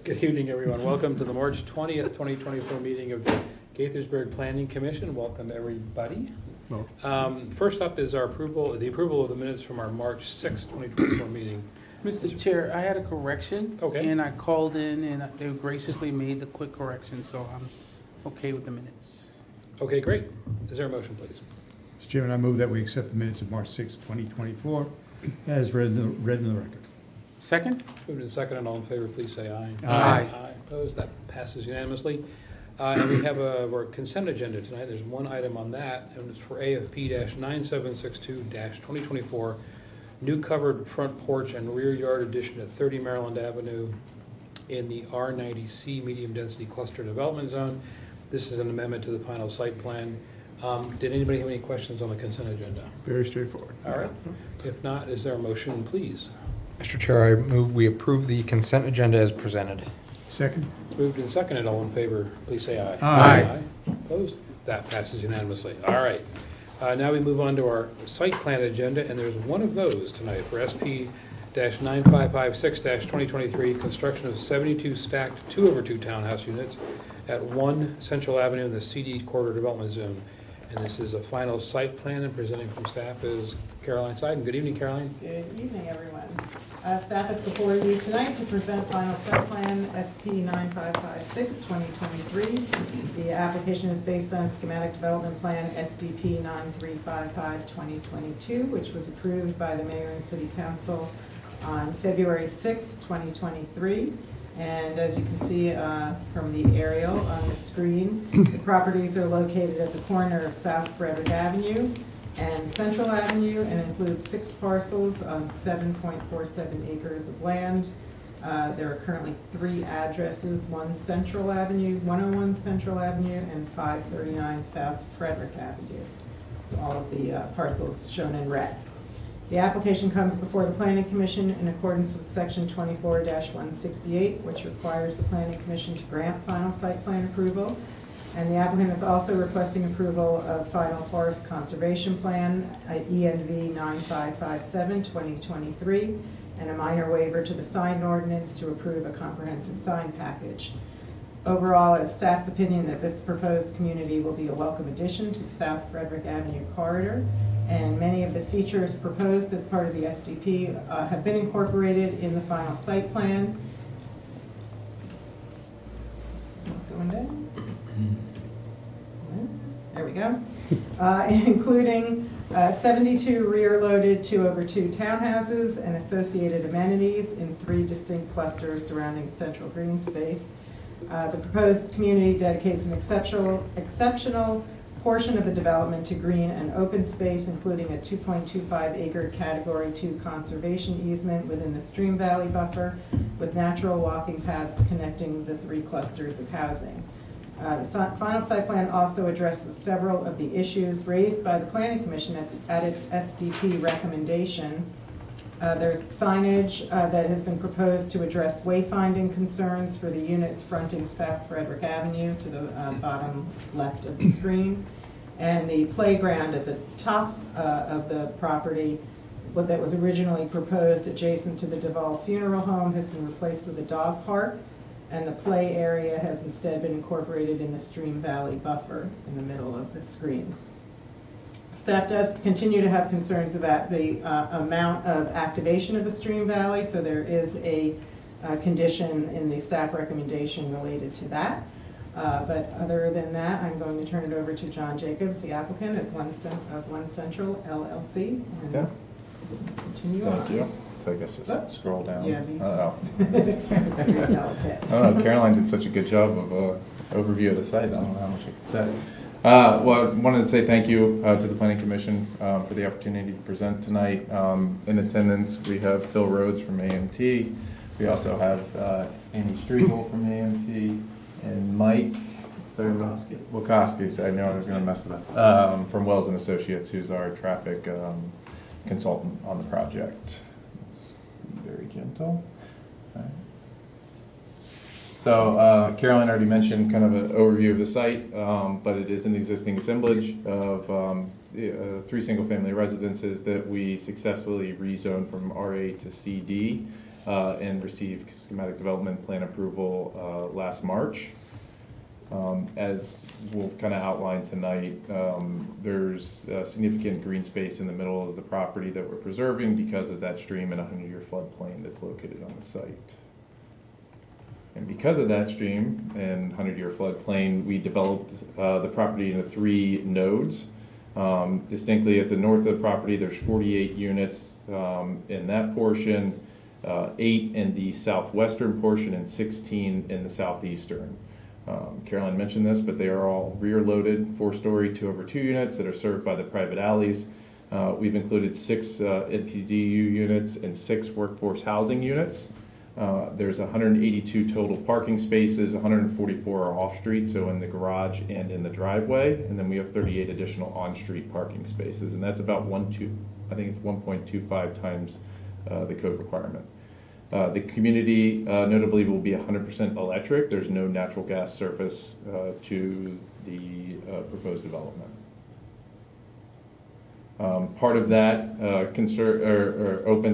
Good evening, everyone. Welcome to the March 20th, 2024 meeting of the Gaithersburg Planning Commission. Welcome, everybody. First up is the approval of the minutes from our March 6th, 2024 meeting. Mr. Chair, I had a correction. Okay. And I called in and they graciously made the quick correction, so I'm okay with the minutes. Okay, great. Is there a motion, please? Mr. Chairman, I move that we accept the minutes of March 6, 2024, as read in the record. Second? Moved and seconded. All in favor, please say aye. Aye. Aye. Opposed? That passes unanimously. And we have our consent agenda tonight. There's one item on that, and it's for AFP-9762-2024, new covered front porch and rear yard addition at 30 Maryland Avenue in the R90C medium density cluster development zone. This is an amendment to the final site plan. Did anybody have any questions on the consent agenda? Very straightforward. All right. If not, is there a motion, please? Mr. Chair, I move we approve the consent agenda as presented. Second? It's moved and seconded. All in favor, please say aye. Aye. Opposed? That passes unanimously. All right. Now we move on to our site plan agenda, and there's one of those tonight for SP-9556-2023, construction of 72 stacked 2/2 townhouse units at 1 Central Avenue in the CD Corridor Development Zone. And this is a final site plan, and presenting from staff is Caroline Seiden. Good evening, Caroline. Good evening, everyone. Staff is before you tonight to present final site plan SP-9556-2023. The application is based on schematic development plan SDP-9355-2022, which was approved by the Mayor and City Council on February 6, 2023. And as you can see from the aerial on the screen, the properties are located at the corner of South Frederick Avenue and Central Avenue, and includes 6 parcels on 7.47 acres of land. There are currently 3 addresses: 1 Central Avenue, 101 Central Avenue, and 539 South Frederick Avenue. So all of the parcels shown in red. The application comes before the Planning Commission in accordance with Section 24-168, which requires the Planning Commission to grant final site plan approval. And the applicant is also requesting approval of final forest conservation plan, ENV 9557-2023, and a minor waiver to the sign ordinance to approve a comprehensive sign package. Overall, it's staff's opinion that this proposed community will be a welcome addition to the South Frederick Avenue corridor, and many of the features proposed as part of the SDP have been incorporated in the final site plan. Going down. There we go. Including 72 rear-loaded 2/2 townhouses and associated amenities in 3 distinct clusters surrounding central green space. The proposed community dedicates an exceptional portion of the development to green and open space, including a 2.25 acre Category 2 conservation easement within the Stream Valley buffer, with natural walking paths connecting the 3 clusters of housing. The final site plan also addresses several of the issues raised by the Planning Commission at its SDP recommendation. There's signage that has been proposed to address wayfinding concerns for the units fronting South Frederick Avenue to the bottom left of the screen. And the playground at the top of the property that was originally proposed adjacent to the Duvall Funeral Home has been replaced with a dog park, and the play area has instead been incorporated in the Stream Valley buffer in the middle of the screen. Staff does continue to have concerns about the amount of activation of the Stream Valley, so there is a condition in the staff recommendation related to that. But other than that, I'm going to turn it over to John Jacobs, the applicant at One Central LLC, and continue on. Thank you. So I guess just scroll down. Yeah, Oh, no. Caroline did such a good job of overview of the site. I don't know how much I could say. Well, I wanted to say thank you to the Planning Commission for the opportunity to present tonight. In attendance, we have Phil Rhodes from AMT. We also have Amy Striegel from AMT and Mike Wilkowski. So I know I was going to mess it up. From Wells and Associates, who's our traffic consultant on the project. Very gentle. Okay. So Caroline already mentioned kind of an overview of the site, but it is an existing assemblage of 3 single-family residences that we successfully rezoned from RA to CD and received schematic development plan approval last March. As we'll kind of outline tonight, there's significant green space in the middle of the property that we're preserving because of that stream and a 100-year floodplain that's located on the site. And because of that stream and 100-year floodplain, we developed the property into 3 nodes. Distinctly at the north of the property, there's 48 units in that portion, 8 in the southwestern portion, and 16 in the southeastern. Caroline mentioned this, but they are all rear-loaded, 4-story, 2/2 units that are served by the private alleys. We've included 6 NPDU units and 6 workforce housing units. There's 182 total parking spaces, 144 are off-street, so in the garage and in the driveway, and then we have 38 additional on-street parking spaces, and that's about 1.25 times the code requirement. The community notably will be 100% electric. There's no natural gas service to the proposed development. Part of that open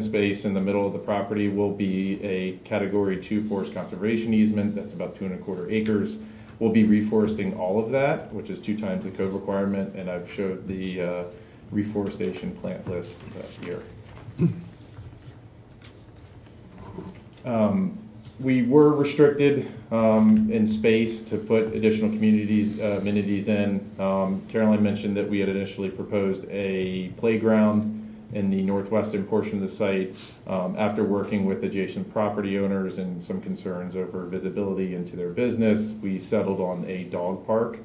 space in the middle of the property will be a Category 2 forest conservation easement. That's about 2¼ acres. We'll be reforesting all of that, which is 2 times the code requirement, and I've showed the reforestation plant list here. We were restricted in space to put additional amenities in. Caroline mentioned that we had initially proposed a playground in the northwestern portion of the site. After working with adjacent property owners and some concerns over visibility into their business, we settled on a dog park.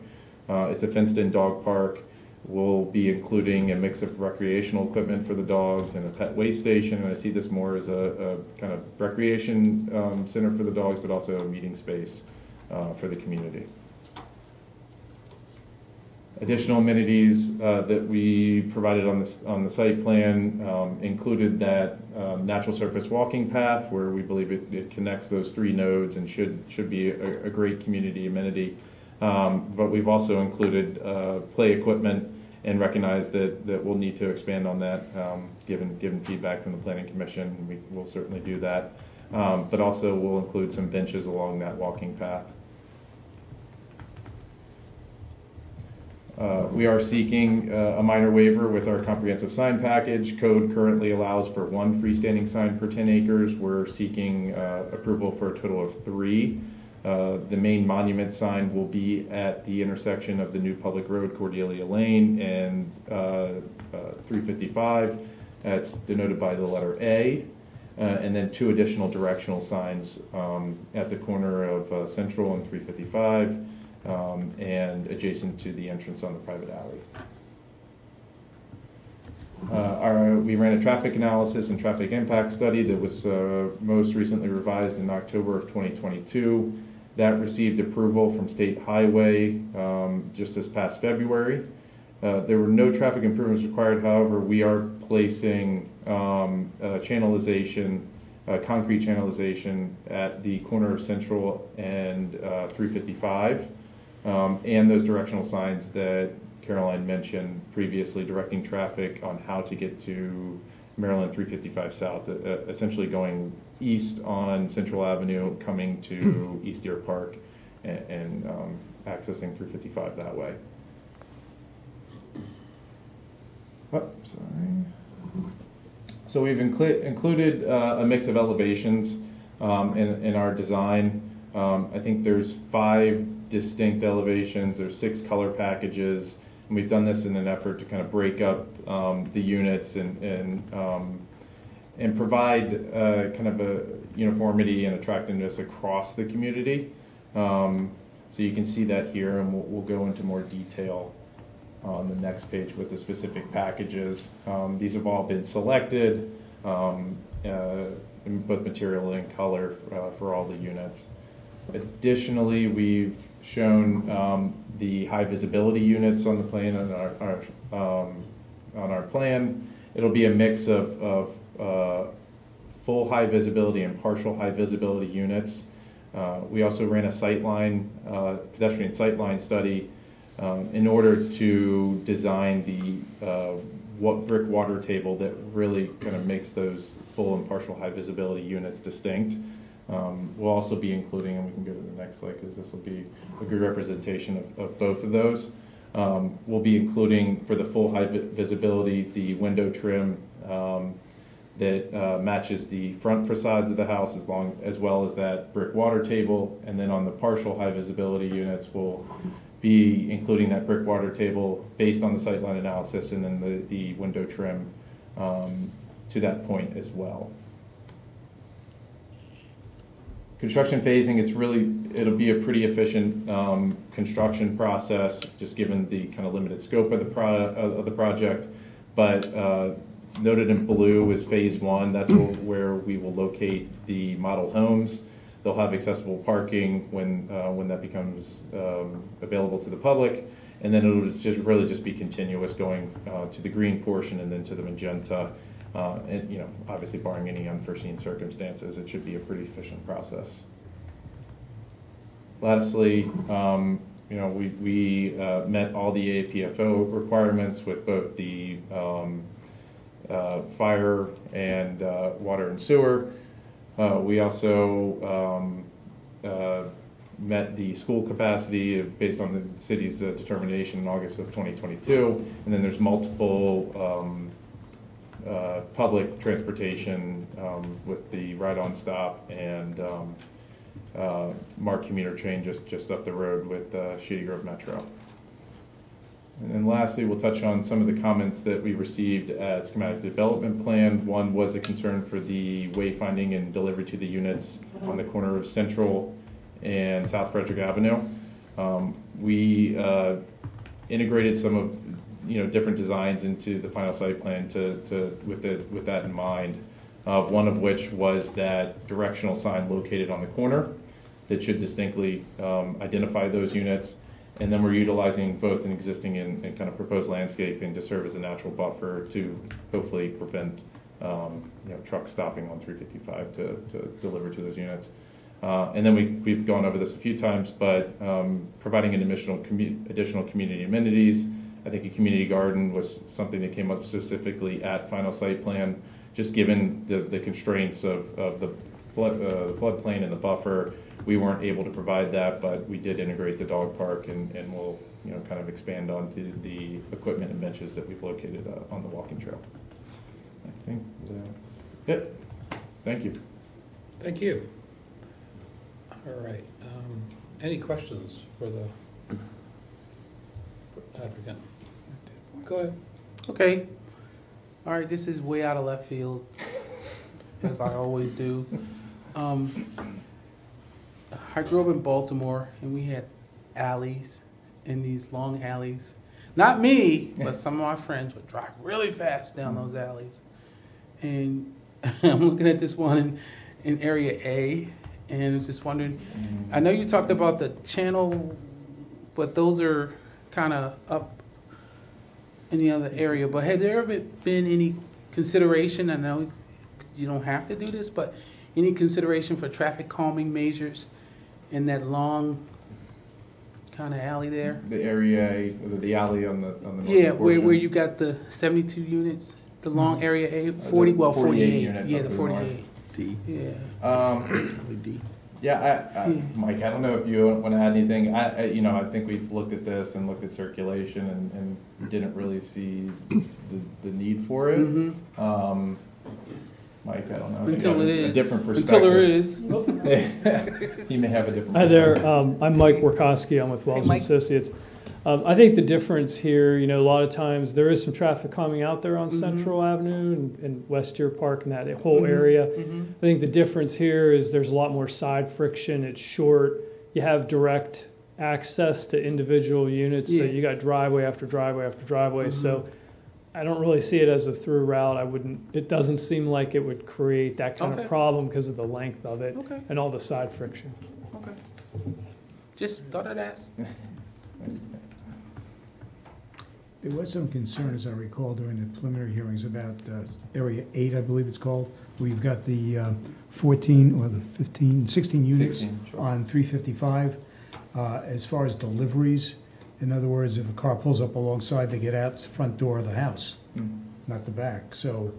It's a fenced-in dog park. We'll be including a mix of recreational equipment for the dogs and a pet waste station. And I see this more as a kind of recreation center for the dogs, but also a meeting space for the community. Additional amenities that we provided on the site plan included that natural surface walking path, where we believe it connects those 3 nodes and should be a great community amenity. But we've also included play equipment and recognize that we'll need to expand on that given feedback from the Planning Commission. We will certainly do that. But also we'll include some benches along that walking path. We are seeking a minor waiver with our comprehensive sign package. Code currently allows for 1 freestanding sign per 10 acres. We're seeking approval for a total of 3. The main monument sign will be at the intersection of the new public road, Cordelia Lane, and 355. That's denoted by the letter A. And then 2 additional directional signs at the corner of Central and 355 and adjacent to the entrance on the private alley. We ran a traffic analysis and traffic impact study that was most recently revised in October of 2022. That received approval from State Highway just this past February. There were no traffic improvements required. However, we are placing channelization, concrete channelization at the corner of Central and 355, and those directional signs that Caroline mentioned previously, directing traffic on how to get to Maryland 355 South, essentially going east on Central Avenue, coming to East Deer Park, and accessing 355 that way. Oh, sorry. So we've included a mix of elevations in our design. I think there's 5 distinct elevations. There's 6 color packages. And we've done this in an effort to kind of break up the units and provide kind of a uniformity and attractiveness across the community. So you can see that here, and we'll go into more detail on the next page with the specific packages. These have all been selected in both material and color for all the units. Additionally, we've shown the high visibility units on the plan on our plan. It'll be a mix of full high visibility and partial high visibility units. We also ran a pedestrian sightline study in order to design the brick water table that really kind of makes those full and partial high visibility units distinct. We'll also be including, and we can go to the next slide because this will be a good representation of both of those. We'll be including for the full high visibility the window trim that matches the front facades of the house as well as that brick water table. And then on the partial high visibility units, we'll be including that brick water table based on the sightline analysis, and then the window trim to that point as well. Construction phasing, it'll be a pretty efficient construction process, just given the kind of limited scope of the project. But noted in blue is phase 1. That's where we will locate the model homes. They'll have accessible parking when that becomes available to the public, and then it'll just be continuous going to the green portion and then to the magenta. And obviously barring any unforeseen circumstances, it should be a pretty efficient process. Lastly, we met all the APFO requirements with both the fire and water and sewer. We also met the school capacity based on the city's determination in August of 2022, and then there's multiple public transportation with the ride-on stop and MARC commuter train just up the road with Shady Grove Metro. And then lastly, we'll touch on some of the comments that we received at schematic development plan. One was a concern for the wayfinding and delivery to the units on the corner of Central and South Frederick Avenue. We integrated some of different designs into the final site plan with that in mind. One of which was that directional sign located on the corner that should distinctly identify those units. And then we're utilizing both an existing and kind of proposed landscaping to serve as a natural buffer to hopefully prevent trucks stopping on 355 to deliver to those units. And then we've gone over this a few times, but providing an additional community amenities. I think a community garden was something that came up specifically at final site plan, just given the constraints of the floodplain and the buffer. We weren't able to provide that, but we did integrate the dog park, and we'll kind of expand onto the equipment and benches that we've located on the walking trail. I think that's it. Thank you. Thank you. All right. Any questions for the applicant? Go ahead. Okay. All right, this is way out of left field, as I always do. I grew up in Baltimore, and we had alleys, in these long alleys. Not me, but some of my friends would drive really fast down those alleys. And I'm looking at this one in Area A, and I was just wondering, I know you talked about the channel, but those are kind of up in the other area. But has there ever been any consideration, I know you don't have to do this, but any consideration for traffic calming measures in that long kind of alley there? The area, the alley on the yeah, where you got the 72 units, the long area A, 48 units. Yeah, the 48. D. Yeah. D. Yeah, Mike, I don't know if you want to add anything. I think we've looked at this and looked at circulation and didn't really see the need for it. Mm-hmm. Mike, I don't know. Until it is. A different perspective. Until there is. You may have a different perspective. Hi there. I'm Mike Warkowski. I'm with Wells and Associates. I think the difference here, a lot of times there is some traffic coming out there on Central Avenue and West Deer Park and that whole area. I think the difference here is there's a lot more side friction. It's short. You have direct access to individual units, so you got driveway after driveway after driveway. So I don't really see it as a through route. It doesn't seem like it would create that kind of problem because of the length of it and all the side friction. Okay. Just thought I'd ask. There was some concern, as I recall, during the preliminary hearings about Area 8, I believe it's called, where you've got the 14 or the 15, 16 units 16, sure. on 355. As far as deliveries, in other words, if a car pulls up alongside, they get out the front door of the house. not the back. So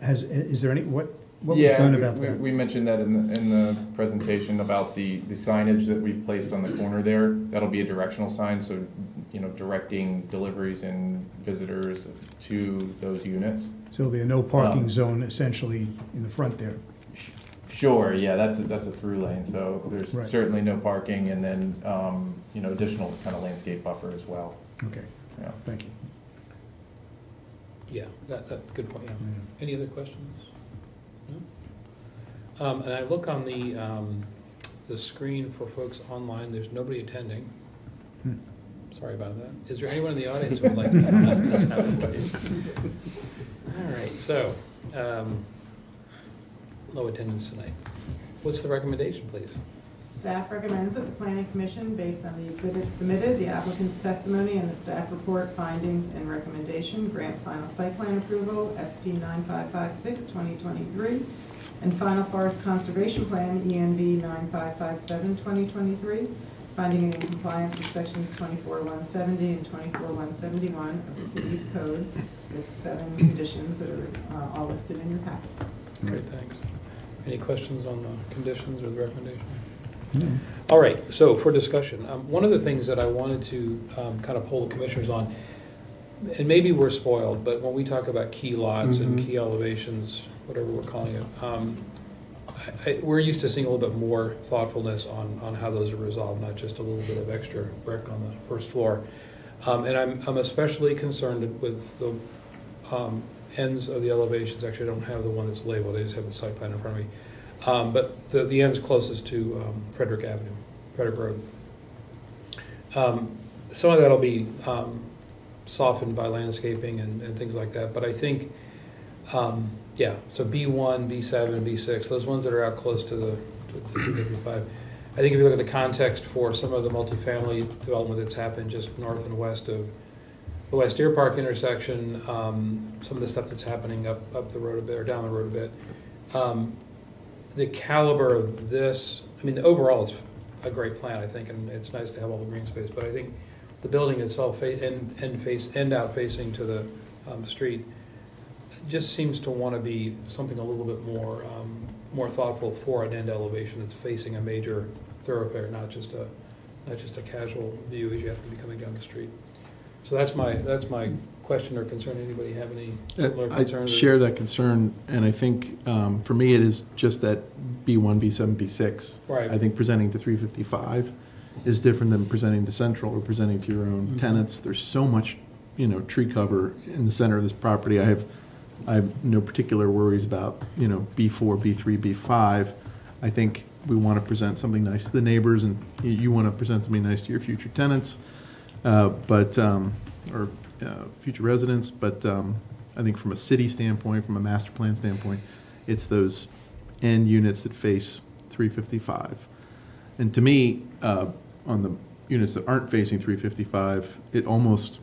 is there any, what was done about that? We mentioned that in the presentation about the signage that we've placed on the corner there. That'll be a directional sign, so, you know, directing deliveries and visitors to those units. So there'll be a no parking zone essentially in the front there. Sure, yeah, that's a through lane, so there's Right. certainly no parking, and then, you know, additional kind of landscape buffer as well. Okay, Yeah. thank you. Yeah, that good point, yeah. Yeah. Any other questions? No? And I look on the screen for folks online, there's nobody attending. Sorry about that. Is there anyone in the audience who would like to comment on this application? All right, so, low attendance tonight. What's the recommendation, please? Staff recommends that the planning commission, based on the exhibits submitted, the applicant's testimony, and the staff report findings and recommendation, grant final site plan approval, SP 9556, 2023, and final forest conservation plan, ENV 9557, 2023, finding in compliance with sections 24170 and 24171 of the city's code, with 7 conditions that are all listed in your packet. Great, thanks. Any questions on the conditions or the recommendation? No. All right, so for discussion, one of the things that I wanted to kind of poll the commissioners on, and maybe we're spoiled, but when we talk about key lots and key elevations, whatever we're calling it, we're used to seeing a little bit more thoughtfulness on how those are resolved, not just a little bit of extra brick on the first floor. And I'm especially concerned with the ends of the elevations. Actually, I don't have the one that's labeled, I just have the site plan in front of me. But the ends closest to Frederick Road. Some of that will be softened by landscaping and things like that, but I think, yeah, so B1, B7, B6, those ones that are out close to the 255. I think if you look at the context for some of the multifamily development that's happened just north and west of the West Deer Park intersection, some of the stuff that's happening up the road a bit, or down the road a bit, the caliber of this, I mean, overall it's a great plan, I think, and it's nice to have all the green space, but I think the building itself, end out facing to the street, just seems to want to be something a little bit more thoughtful for an end elevation that's facing a major thoroughfare, not just a casual view as you have to be coming down the street. So that's my question or concern. Anybody have any similar concerns? I share that concern, and I think for me it is just that B1, B7, B6. Right. I think presenting to 355 is different than presenting to Central or presenting to your own tenants. There's so much, tree cover in the center of this property. I have no particular worries about, B4, B3, B5. I think we want to present something nice to the neighbors, and you want to present something nice to your future tenants, or future residents. But I think from a city standpoint, from a master plan standpoint, it's those end units that face 355. And to me, on the units that aren't facing 355, it almost,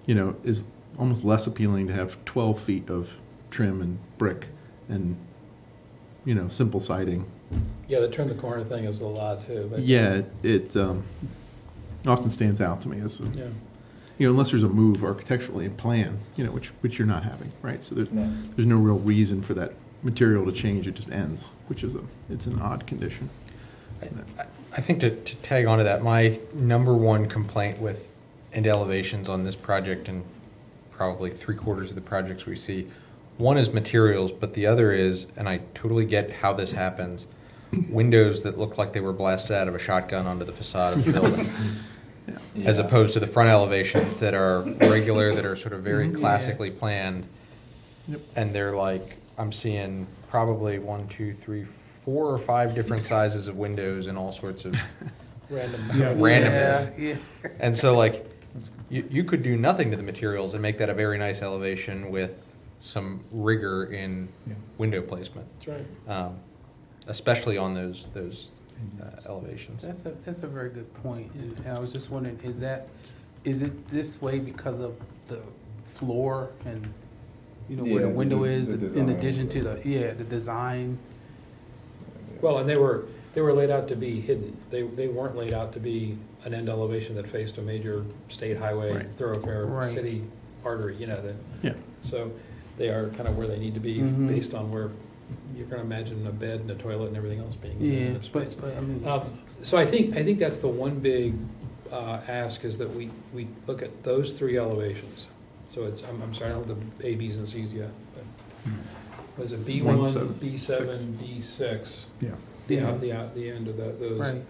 is almost less appealing to have 12 feet of trim and brick and, simple siding. Yeah, the turn the corner thing is a lot too. But Yeah, it often stands out to me as, yeah. Unless there's a move architecturally in plan, which you're not having, right? So there's no real reason for that material to change. It just ends, which is it's an odd condition. I think to tag onto that, my number one complaint with end elevations on this project, and probably 3/4 of the projects we see, one is materials, but the other is, and I totally get how this happens, windows that look like they were blasted out of a shotgun onto the facade of the building. As opposed to the front elevations that are regular, that are sort of very classically planned. Yep. And they're like, I'm seeing probably 1, 2, 3, 4 or 5 different sizes of windows and all sorts of randomness. Yeah. And so you could do nothing to the materials and make that a very nice elevation with some rigor in window placement. That's right. Especially on those elevations. That's a very good point. And I was just wondering, is it this way because of the floor and where the window is, in addition to the design? Well, and they were laid out to be hidden. They weren't laid out to be an end elevation that faced a major state highway thoroughfare, city artery. Yeah. So they are kind of where they need to be Mhm. based on where you're going to imagine a bed and a toilet and everything else being in Yeah, the space. but I mean, So I think that's the one big ask, is that we look at those three elevations. So it's, I'm sorry, I don't have the A, B's, and C's yet, but was it B1, seven, B7, B6? Yeah. The end of those. right.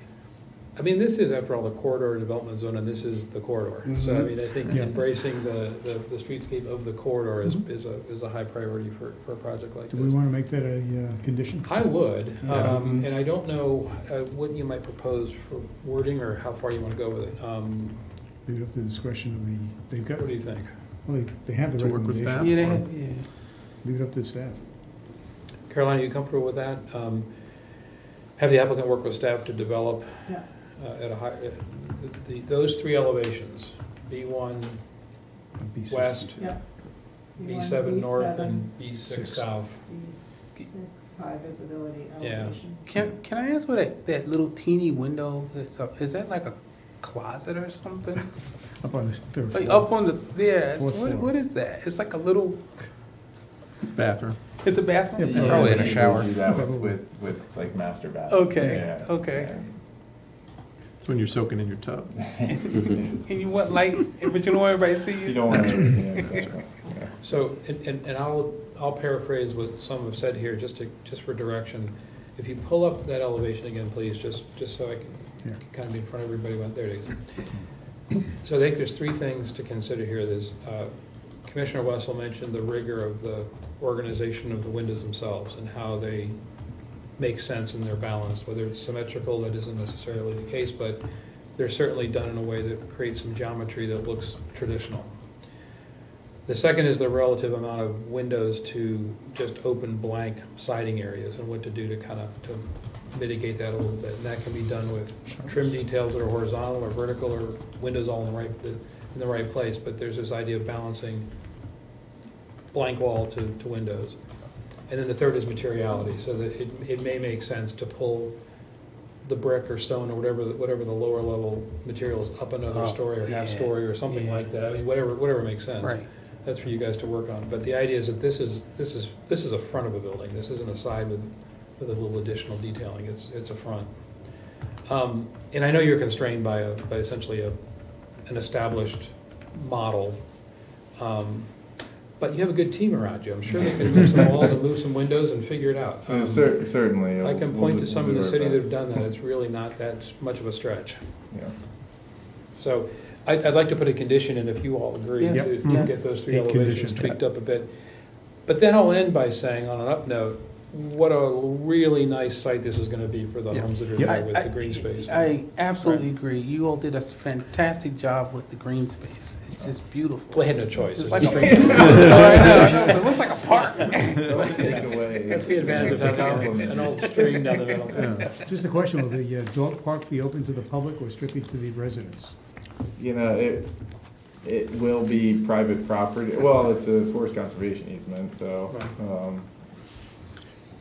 I mean, this is, after all, the corridor development zone, and this is the corridor. So, I Mhm. mean, I think Yeah. embracing the streetscape of the corridor is a high priority for a project like Do we this. want to make that a condition? I would, Yeah. and I don't know what you might propose for wording or how far you want to go with it. Leave it up to the discretion of the, they've got, What do you think? well, they have the To work with staff? recommendation. Yeah, they or- have, yeah. Leave it up to the staff. Caroline, are you comfortable with that? Have the applicant work with staff to develop Yeah. at a high, those three elevations, B1 B6. west, Yep. B7 north, B7, and B6 Six. south. B6, high visibility Yeah. elevation. Can I ask what that little teeny window is? Is that like a closet or something? Up on the third Like floor. up on the Fourth floor. what is that? It's like a little. It's a bathroom. It's a bathroom. Yeah, Probably in a you shower. Do that Probably. with like master bath. Okay, Yeah. okay. It's when you're soaking in your tub. And you want light, but you don't want everybody to see you. You don't want to. Yeah. So, and I'll paraphrase what some have said here, just for direction. If you pull up that elevation again, please, just so I can Yeah. kind of be in front of everybody. There it is. So I think there's three things to consider here. There's, Commissioner Wessel mentioned the rigor of the organization of the windows themselves and how they make sense and they're balanced. Whether it's symmetrical, that isn't necessarily the case, but they're certainly done in a way that creates some geometry that looks traditional. The second is the relative amount of windows to just open blank siding areas and what to do to kind of to mitigate that a little bit. And that can be done with trim details that are horizontal or vertical, or windows all in the right place. But there's this idea of balancing blank wall to windows. And then the third is materiality, so that it may make sense to pull the brick or stone or whatever the lower level material is up another story or half story or something like that. I mean, whatever makes sense. Right. That's for you guys to work on. But the idea is that this is a front of a building. This isn't a side with a little additional detailing. It's a front. And I know you're constrained by essentially an established model. But you have a good team around you. I'm sure they can move some walls and move some windows and figure it out. Certainly. I can We'll point do- to some we'll in the do our city that have best. done that. It's really not that much of a stretch. Yeah. So I'd like to put a condition in, if you all agree, Yes. to Yes. get those three A condition. elevations tweaked up a bit. But then I'll end by saying, on an up note, what a really nice site this is going to be for the Yeah. homes that are Yeah. there with the green space. I absolutely agree. You all did a fantastic job with the green space. It's just beautiful. Well, I had no choice. It's It's like just a, straight- I know, but it looks like a park. Don't take away. That's the advantage of having an old stream down the middle. Yeah. Just a question, will the dog park be open to the public or strictly to the residents? You know, it will be private property. Well, it's a forest conservation easement, so,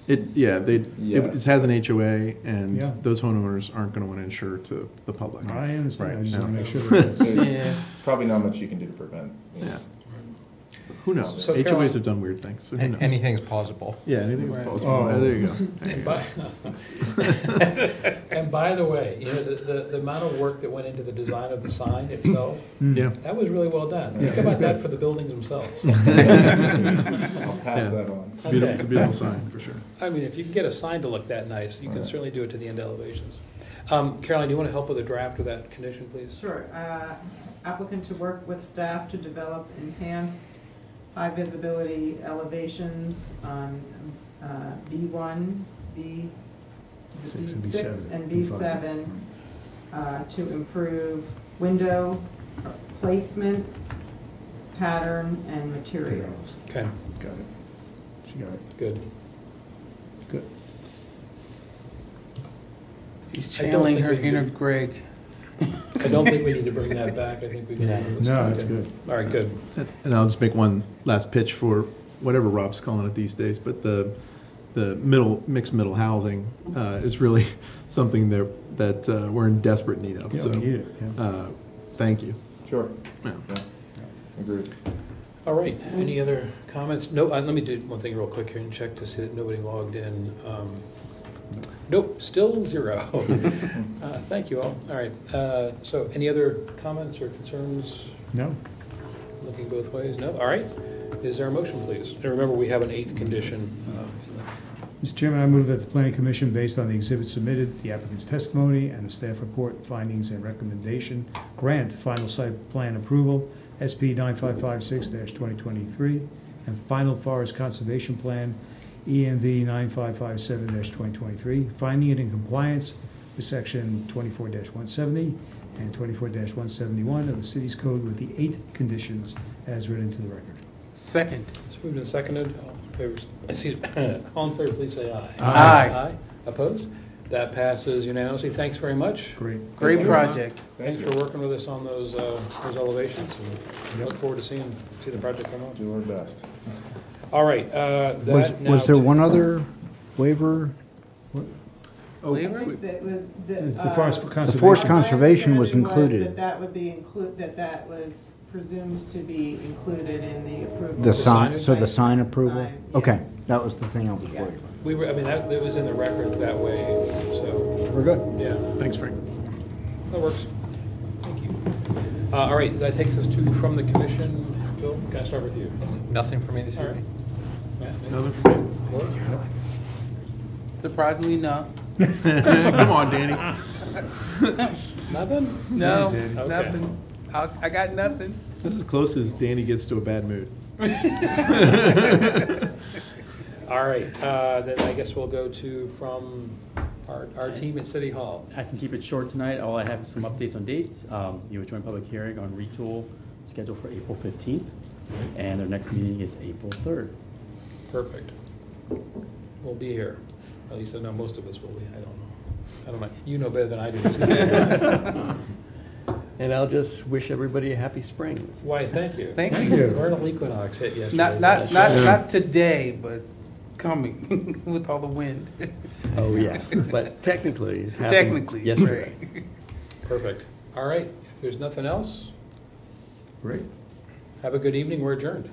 Yes. It has an HOA, and Yeah. those homeowners aren't going to want to insure to the public. I understand, I Right, just want to yeah. make sure that that's. Yeah. probably not much you can do to prevent. Yeah. Who knows? So, Caroline- HOAs have done weird things, so who knows? Anything's plausible. Yeah, anything is Right. possible. Oh. There you go. And by the way, you know, the amount of work that went into the design of the sign itself, Yeah. that was really well done. Yeah, Think about it's that good. for the buildings themselves. I'll pass Yeah. that on. It's a beautiful sign, for sure. I mean, if you can get a sign to look that nice, you can Right. certainly do it to the end elevations. Caroline, do you want to help with a draft of that condition, please? Sure. Applicant to work with staff to develop enhanced high visibility elevations on B1, Six and B6 B7. and B7 to improve window placement, pattern, and materials. Okay, Got it. She got it. good. Good. She's I don't channeling think her we inner do. Greg. I don't think we need to bring that back. I think we can. Yeah. handle this. No, that's Okay. good. All right, good. And I'll just make one last pitch for whatever Rob's calling it these days, but the mixed middle housing is really something that we're in desperate need of. Yeah, So, we need it, yeah. thank you. Sure. Yeah. Agreed. All right, any other comments? No, let me do one thing real quick here and check to see that nobody logged in. Nope, still 0. Thank you all. All right, so any other comments or concerns? No? Looking both ways? No? All right. Is there a motion, please? And remember, we have an 8th condition. Mr. Chairman, I move that the planning commission, based on the exhibit submitted, the applicant's testimony, and the staff report, findings, and recommendation, grant final site plan approval, SP 9556-2023, and final forest conservation plan, ENV 9557-2023, finding it in compliance with section 24-170 and 24-171 of the city's code with the 8 conditions as read into the record. Second. It's moved and seconded. All in favor, all in favor, please say aye. Aye. Aye. Opposed? That passes unanimously. Thanks very much. Great. Great project. Thanks for working with us on those elevations. And look forward to see the project come on. Do our best. All right. Was there one other waiver? Oh, I think that was The forest uh, conservation. The forest conservation was my understanding included. That would be that was presumed to be included in the approval. The The sign- sign, so the sign approval? Sign, yeah. Okay, that was the thing I was Yeah. worried about. We were, I mean, that it was in the record that way, so, We're good. yeah, Thanks, Frank. that works. Thank you. All right, that takes us to, from the commission, Phil, can I start with you? Nothing for me this All right. evening. Matt, Nick? Another for me? Laura? Surprisingly, no. Come on, Danny. Nothing? No, Danny. Okay. nothing. I got nothing. This is as close as Danny gets to a bad mood. All right, then I guess we'll go to from our team at City Hall. I can keep it short tonight. All I have is some updates on dates. You have a joint public hearing on Retool scheduled for April 15th, and their next meeting is April 3rd. Perfect. We'll be here. At least I know most of us will be. I don't know. You know better than I do. And I'll just wish everybody a happy spring. Why, thank you. Thank Thank you. you. Vernal equinox hit yesterday. Not today, but coming with all the wind. Oh, yeah. But technically, it happened Technically, yesterday. right. Perfect. All right, if there's nothing else, Great. have a good evening. We're adjourned.